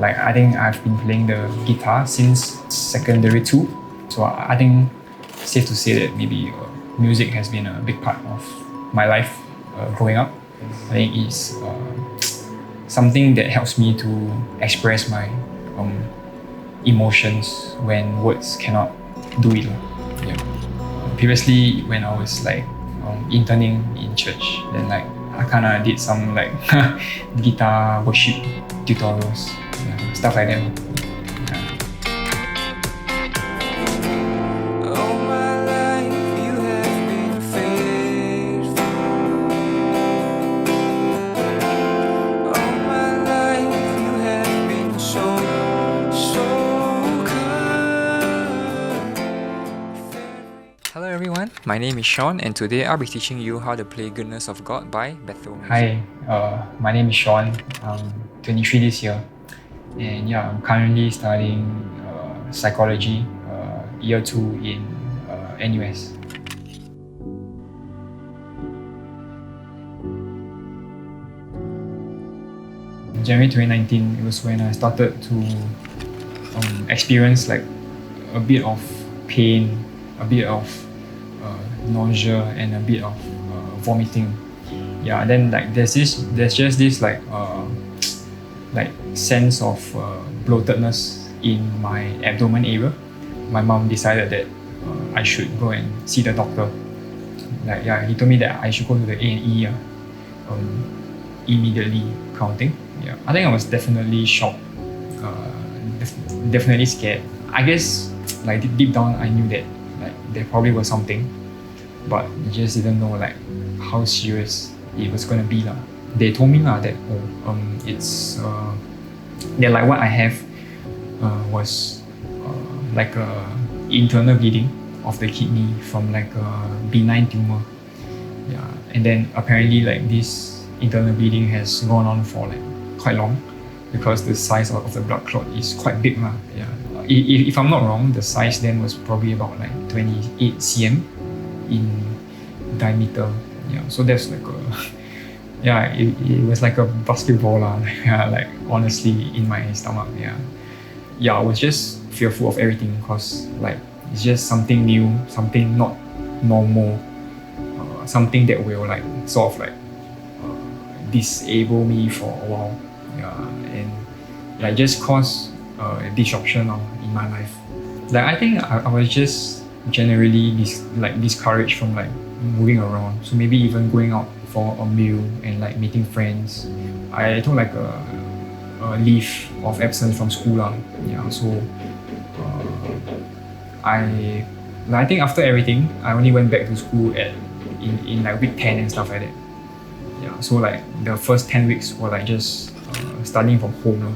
Like I think I've been playing the guitar since secondary 2. So I think safe to say that maybe music has been a big part of my life growing up. I think it's something that helps me to express my emotions when words cannot do it. Yeah. Previously, when I was like interning in church, then like I kind of did some like guitar worship tutorials, stuff like that. Yeah. All my life you have been faithful. All my life you have been so good. Hello everyone, my name is Shaun and today I'll be teaching you how to play Goodness of God by Bethel. Hi, my name is Shaun. I'm 23 this year, and yeah, I'm currently studying psychology, year 2 in NUS. January 2019, it was when I started to experience like a bit of pain, a bit of nausea, and a bit of vomiting. Yeah, then like there's just this like sense of bloatedness in my abdomen area. My mom decided that I should go and see the doctor. Like yeah, he told me that I should go to the A&E immediately kind of thing. Yeah, I think I was definitely shocked, definitely scared. I guess like deep down I knew that like there probably was something, but I just didn't know like how serious it was gonna be lah. They told me lah that it's that like what I have was like a internal bleeding of the kidney from like a benign tumor. Yeah, and then apparently like this internal bleeding has gone on for like quite long because the size of the blood clot is quite big lah. Yeah, if I'm not wrong, the size then was probably about like 28 cm in diameter. Yeah, so that's like a yeah, it was like a basketball lah. Like honestly in my stomach. Yeah, I was just fearful of everything because like it's just something new, something not normal, something that will like sort of like disable me for a while. Yeah, and like just cause a disruption in my life. Like I think I was just generally discouraged from like moving around. So maybe even going out for a meal and like meeting friends. I took like a leave of absence from school lah. Yeah, so I think after everything, I only went back to school in like week 10 and stuff like that. Yeah, so like the first 10 weeks were like just studying from home lah.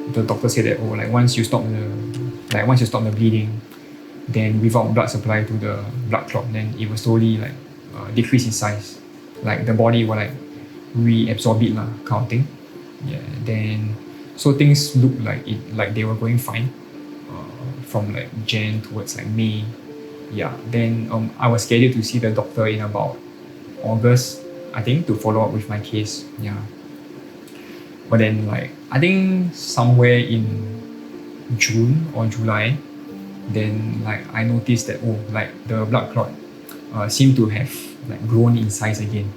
The doctor said that like once you stop the bleeding, then without blood supply to the blood clot, then it will slowly like decrease in size. Like the body will like reabsorb it lah, kind of thing. Yeah, then so things looked like they were going fine from like Jan towards like May. Yeah, then I was scheduled to see the doctor in about August, I think, to follow up with my case. Yeah. But then like I think somewhere in June or July, then like I noticed that like the blood clot seemed to have like grown in size again.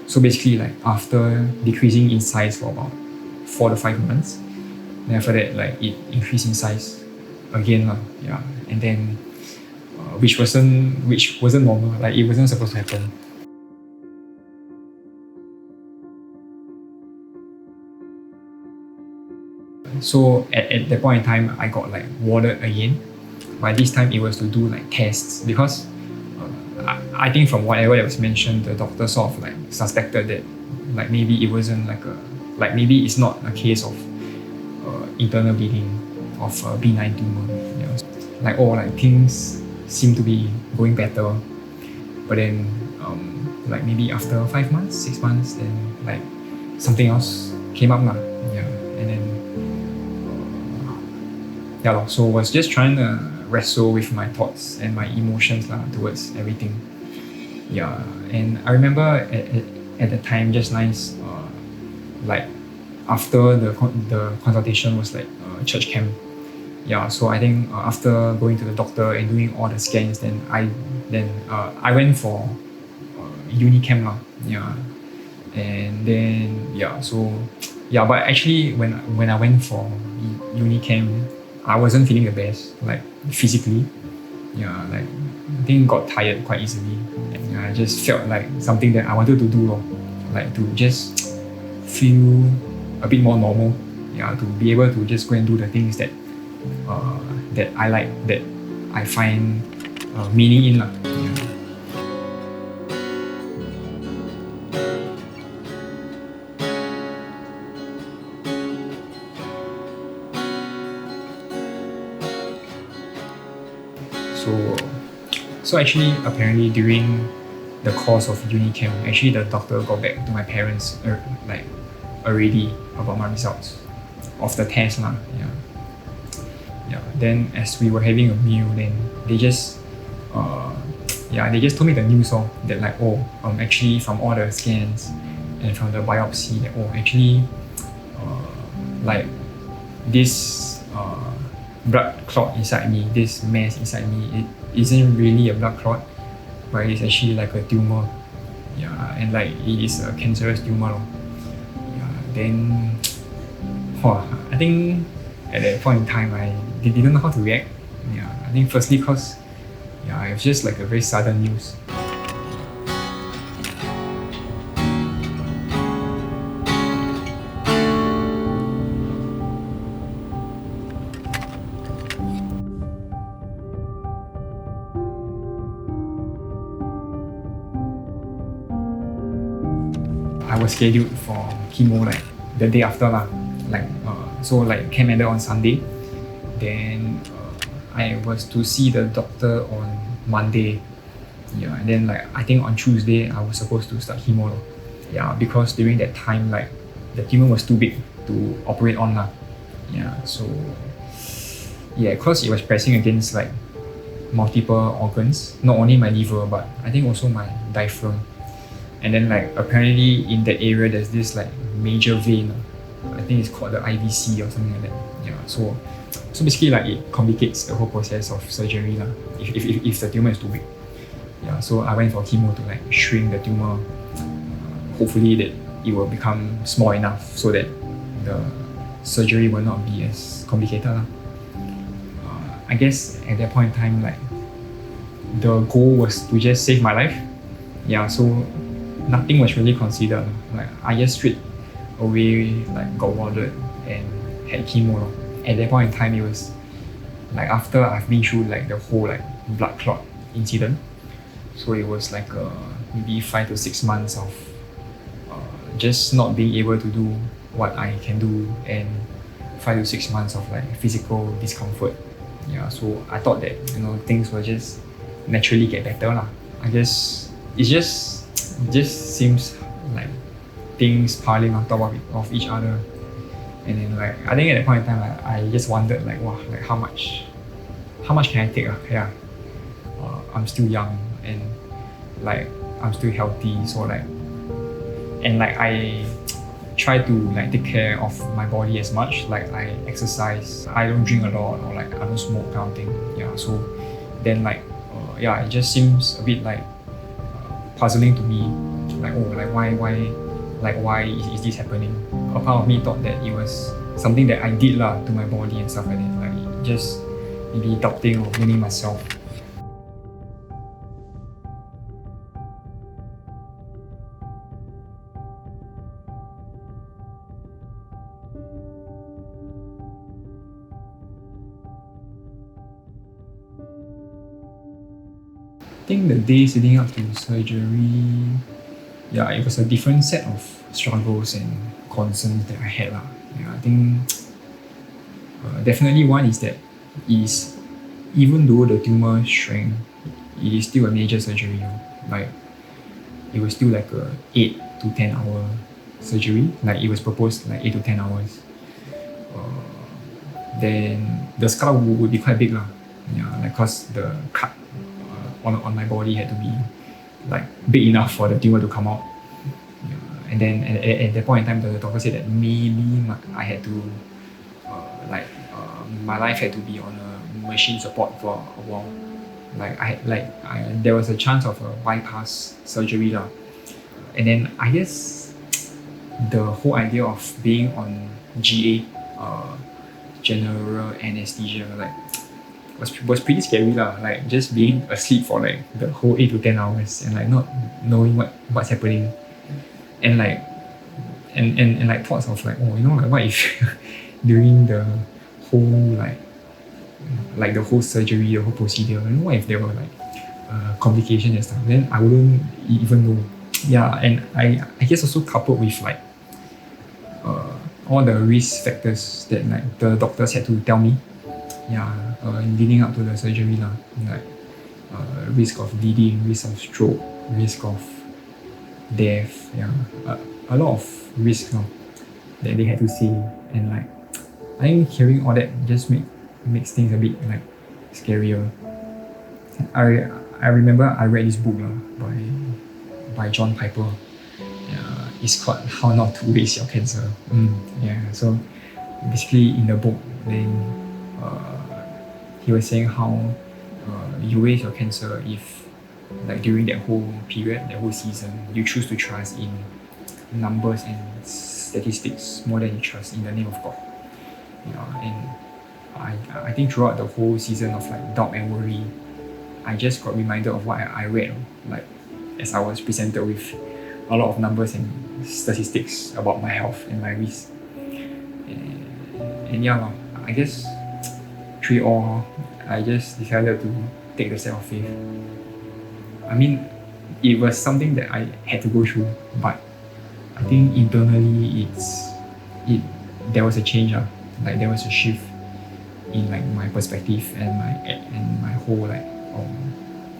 So basically like after decreasing in size for about 4 to 5 months, then after that like it increased in size again lah. Yeah, and then which wasn't normal. Like it wasn't supposed to happen. So at that point in time, I got like warded again. But this time it was to do like tests because I think from whatever that was mentioned, the doctor sort of like suspected that like maybe it wasn't like maybe it's not a case of internal bleeding of a benign tumor. Yeah. Like things seem to be going better, but then like maybe after 5 months, 6 months, then like something else came up lah. Yeah, and then yeah, so was just trying to wrestle with my thoughts and my emotions lah towards everything. Yeah, and I remember at the time just nice, like after the consultation was like church camp. Yeah, so I think after going to the doctor and doing all the scans, then I went for uni camp lah. Yeah, and then yeah, but actually when I went for uni camp, I wasn't feeling the best like physically. Yeah, like I think got tired quite easily. Yeah, I just felt like something that I wanted to do, like to just feel a bit more normal. Yeah, to be able to just go and do the things that I like, that I find meaning in lah. Yeah. So actually, apparently during the course of uni camp, actually the doctor got back to my parents like already about my results of the test lah. Yeah. Yeah. Then as we were having a meal, then they just told me the news that like actually from all the scans and from the biopsy that actually like this blood clot inside me, this mass inside me, it isn't really a blood clot, but it's actually like a tumor. Yeah, and like it is a cancerous tumor. Yeah, then I think at that point in time I didn't know how to react. Yeah, I think firstly because it was just like a very sudden news. I was scheduled for chemo like the day after lah. So camp ended on Sunday. Then I was to see the doctor on Monday. Yeah, and then like I think on Tuesday I was supposed to start chemo. Yeah, because during that time like the tumor was too big to operate on lah. Yeah, so yeah, cause it was pressing against like multiple organs, not only my liver but I think also my diaphragm. And then like apparently in that area there's this like major vein. I think it's called the IVC or something like that. Yeah. So basically like it complicates the whole process of surgery lah. If the tumor is too big. Yeah. So I went for chemo to like shrink the tumor. Hopefully that it will become small enough so that the surgery will not be as complicated lah. I guess at that point in time like the goal was to just save my life. Yeah. So nothing was really considered. Like I just straight away like got warded and had chemo. At that point in time, it was like after I've been through like the whole like blood clot incident. So it was like maybe 5 to 6 months of just not being able to do what I can do, and 5 to 6 months of like physical discomfort. Yeah, so I thought that things will just naturally get better lah. I guess it just seems like things piling on top of each other, and then like I think at that point in time like, I just wondered like like how much can I take? Yeah, I'm still young and like I'm still healthy, so like and like I try to like take care of my body as much. Like I exercise, I don't drink a lot, or like I don't smoke kind of thing. Yeah, so then like it just seems a bit like puzzling to me, like why is this happening? A part of me thought that it was something that I did lah to my body and stuff like that, like just maybe doubting or blaming myself. I think the days leading up to surgery, it was a different set of struggles and concerns that I had lah. I think definitely one is that even though the tumor shrank, it is still a major surgery. Like it was still like a 8 to 10 hour surgery. Like it was proposed like 8 to 10 hours. Then the scar would be quite big lah. Like because the cut on my body had to be like big enough for the tumor to come out. And then at that point in time, the doctor said that maybe I had to my life had to be on a machine support for a while. There was a chance of a bypass surgery lah. And then I guess the whole idea of being on GA, general anesthesia, like was pretty scary lah. Like just being asleep for like the whole 8 to 10 hours and like not knowing what's happening, and like like thoughts of like, oh, like what if during the whole like the whole surgery, the whole procedure, what if there were like complications and stuff, then I wouldn't even know. Yeah, and I guess also coupled with like all the risk factors that like the doctors had to tell me, leading up to the surgery lah, like risk of bleeding, risk of stroke, risk of death, a lot of risk now that they had to see. And like I think hearing all that just makes things a bit like scarier. I remember I read this book by John Piper. It's called How Not to Waste Your Cancer. So basically in the book, then he was saying how you waste your cancer if like during that whole period, that whole season, you choose to trust in numbers and statistics more than you trust in the name of God. And I think throughout the whole season of like doubt and worry, I just got reminded of what I read, like as I was presented with a lot of numbers and statistics about my health and my risk. And I guess through it all, I just decided to take the step of faith. I mean, it was something that I had to go through, but I think internally there was a change, like there was a shift in like my perspective and my whole like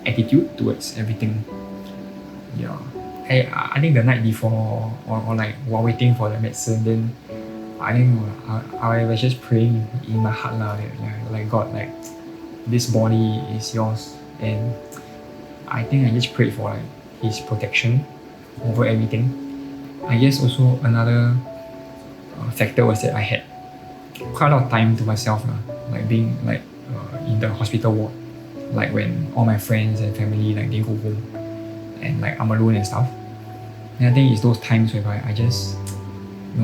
attitude towards everything. I think the night before or like while waiting for the medicine, then I think I was just praying in my heart lah, like God, like this body is yours, and I think I just prayed for like His protection over everything. I guess also another factor was that I had quite a lot of time to myself, like being like in the hospital ward, like when all my friends and family like they go home and like I'm alone and stuff. And I think it's those times whereby I just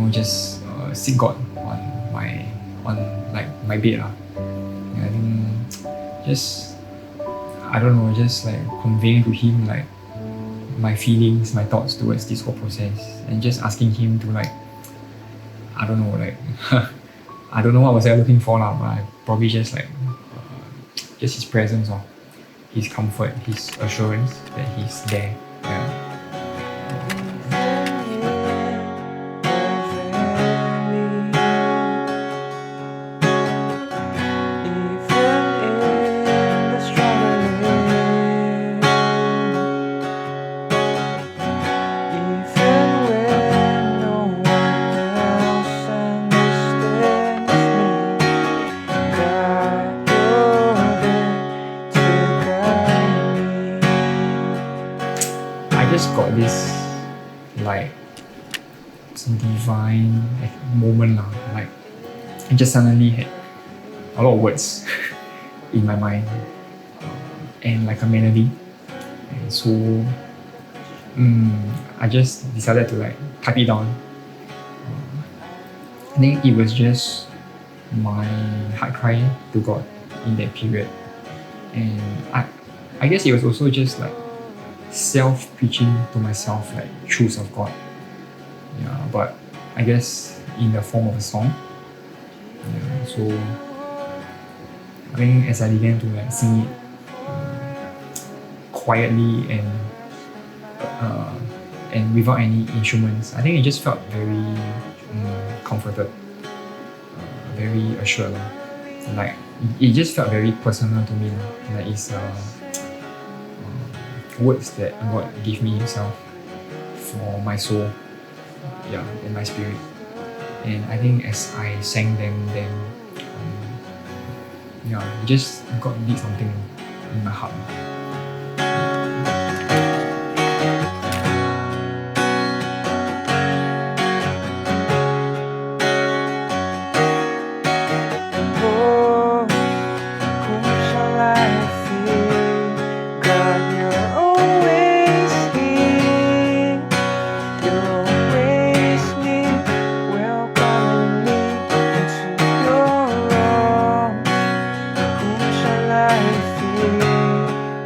just seek God on my bed lah. And I think just just like conveying to Him like my feelings, my thoughts towards this whole process, and just asking Him to like I don't know what was I looking for lah, but I probably just like just His presence or His comfort, His assurance that He's there. I just got this like divine moment lah, like I just suddenly had a lot of words in my mind and like a melody, and so I just decided to like type it down. I think it was just my heart cry to God in that period, and I guess it was also just like self-preaching to myself like truths of God, but I guess in the form of a song. So I think as I began to like sing it quietly and without any instruments, I think it just felt very comforted, very assured. Like it just felt very personal to me. Like it's words that God gave me Himself for my soul, and my spirit. And I think as I sang them, then yeah, just God did something in my heart. Oh, whom shall I fear? God, you're always here. You're always near, welcoming me into your arms. Whom shall I fear?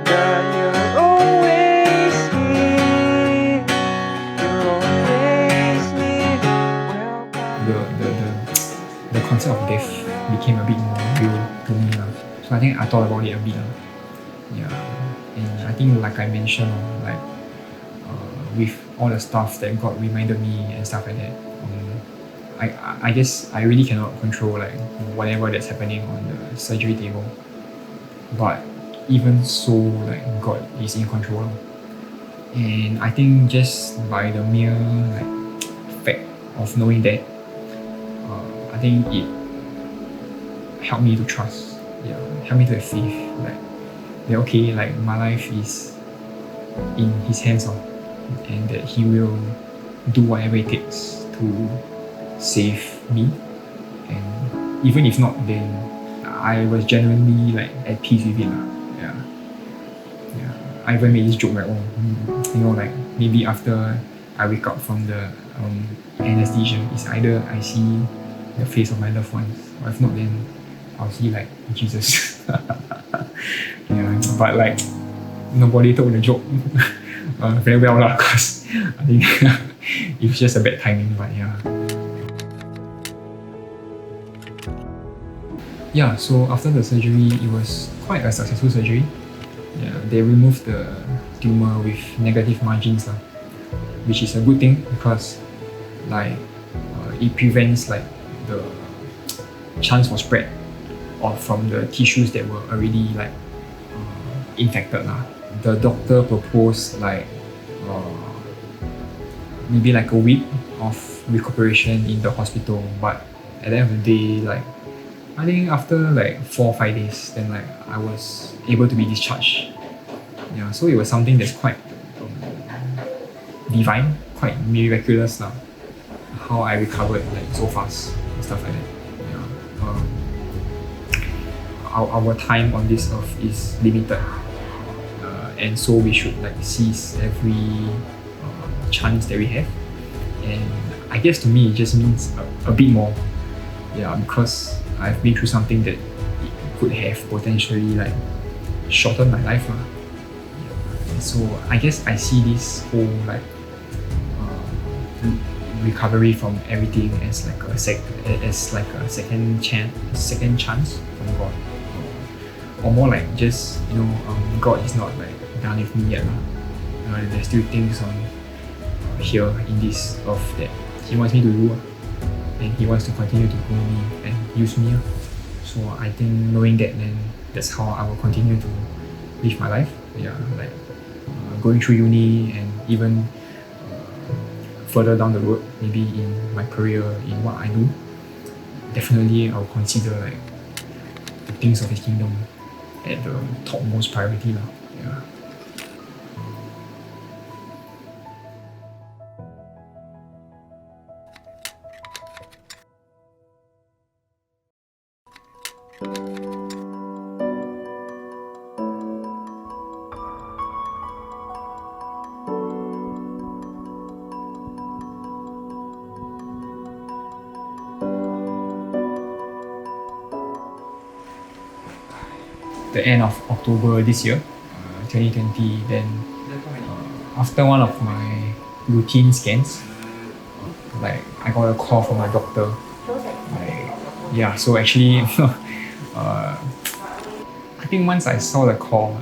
God, you're always here. You're always near, welcoming. The concept of death became a bit more real to me lah. So I think I thought about it a bit lah. Yeah, and I think like I mentioned, like with all the stuff that God reminded me and stuff like that, I guess I really cannot control like whatever that's happening on the surgery table. But even so, like God is in control, and I think just by the mere like fact of knowing that, I think it helped me to trust. Yeah, helped me to have faith. Like, okay, like my life is in His hands, and that He will do whatever it takes to save me. And even if not, then I was genuinely like at peace with it. Yeah. Yeah. I even made this joke like, like maybe after I wake up from the anesthesia, it's either I see the face of my loved ones, or if not, then I'll see like Jesus. Yeah, but like nobody told the joke very well lah, cause I think it was just a bad timing. But yeah. Yeah, so after the surgery, it was quite a successful surgery. Yeah, they removed the tumor with negative margins, which is a good thing because like it prevents like the chance for spread or from the tissues that were already like infected. The doctor proposed like maybe like a week of recuperation in the hospital, but at the end of the day, like I think after like 4 or 5 days, then like I was able to be discharged. Yeah, so it was something that's quite divine, quite miraculous now. How I recovered like so fast and stuff like that. Yeah. Our time on this earth is limited, and so we should like seize every chance that we have. And I guess to me it just means a bit more. Yeah, because I've been through something that could have potentially like shortened my life. So I guess I see this whole like recovery from everything as like a second chance from God, or more like just God is not like done with me yet. There's still things on here in this earth that He wants me to do, and He wants to continue to grow me and use me. So I think knowing that, then that's how I will continue to live my life. Yeah, like going through uni and even further down the road, maybe in my career, in what I do, definitely I'll consider like the things of His kingdom at the topmost priority. Yeah. The end of October this year, 2020, then after one of my routine scans, like I got a call from my doctor. Like, yeah, so actually, I think once I saw the call,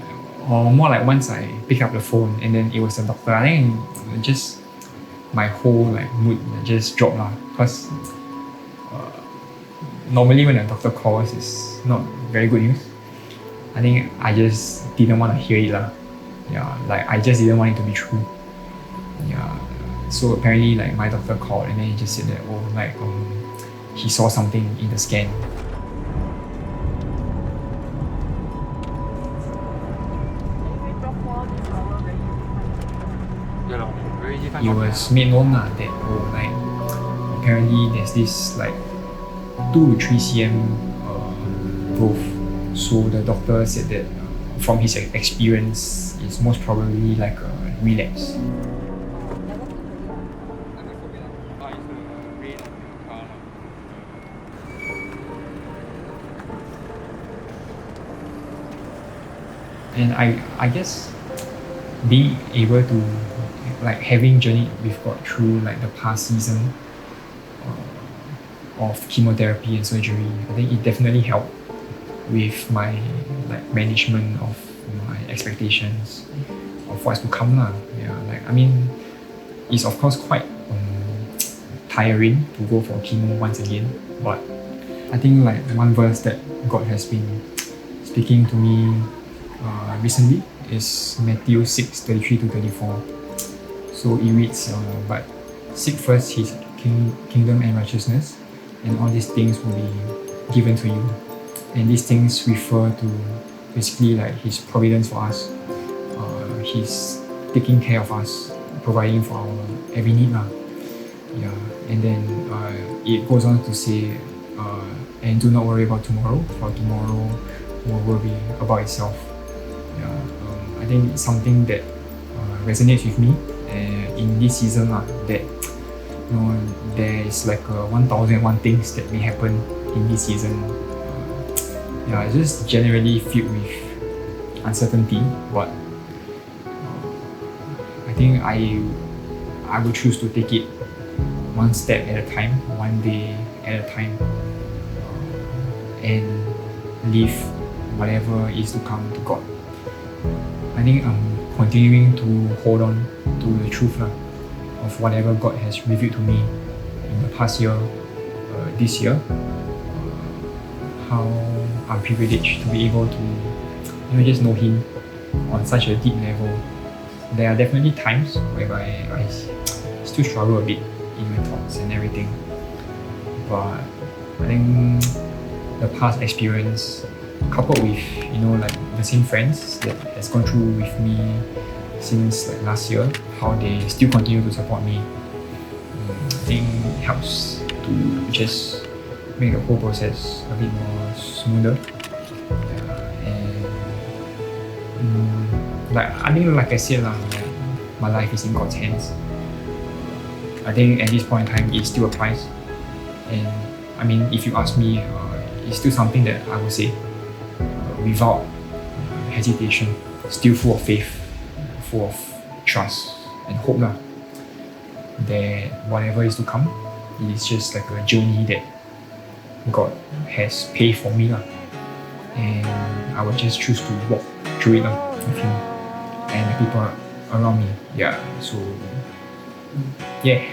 or more like once I picked up the phone and then it was the doctor, I think just my whole like mood just dropped lah. Cause normally when a doctor calls, it's not very good news. I think I just didn't want to hear it lah. Yeah, like I just didn't want it to be true. Yeah, so apparently like my doctor called and then he just said that he saw something in the scan. it was made known that apparently there's this 2 to 3 cm growth. So the doctor said that from his experience, it's most probably like a relapse. And I guess being able to having journeyed with God through the past season of chemotherapy and surgery, I think it definitely helped with my management of my expectations of what's to come lah. Yeah, it's of course quite tiring to go for chemo once again, but I think one verse that God has been speaking to me recently is Matthew 6:33 to 34. So it reads, but seek first His kingdom and righteousness, and all these things will be given to you. And these things refer to basically His providence for us. He's taking care of us, providing for our every need lah. Yeah, and then it goes on to say, and do not worry about tomorrow, for tomorrow will worry about itself. Yeah, I think it's something that resonates with me in this season lah. That there is 1,001 things that may happen in this season. Yeah, it's just generally filled with uncertainty, but I think I will choose to take it one step at a time, one day at a time, and leave whatever is to come to God. I think I'm continuing to hold on to the truth of whatever God has revealed to me in the past year, this year. How I'm privileged to be able to just know Him on such a deep level. There are definitely times whereby I still struggle a bit in my thoughts and everything, but I think the past experience, coupled with the same friends that has gone through with me since last year, how they still continue to support me, I think helps to just make the whole process a bit more smoother. And I think I said my life is in God's hands. I think at this point in time it still applies, and I mean, if you ask me, it's still something that I would say without hesitation, still full of faith, full of trust and hope that whatever is to come is just a journey that God has paved for me and I will just choose to walk through it with Him and the people around me. Yeah, so yeah.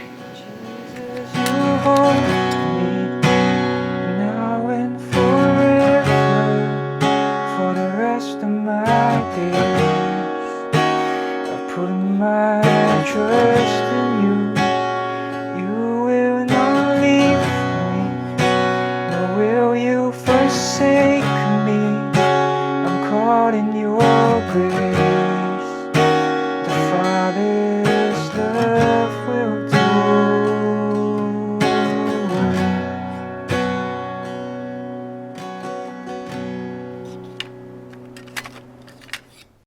Now and forever, for the rest of my days, I put my trust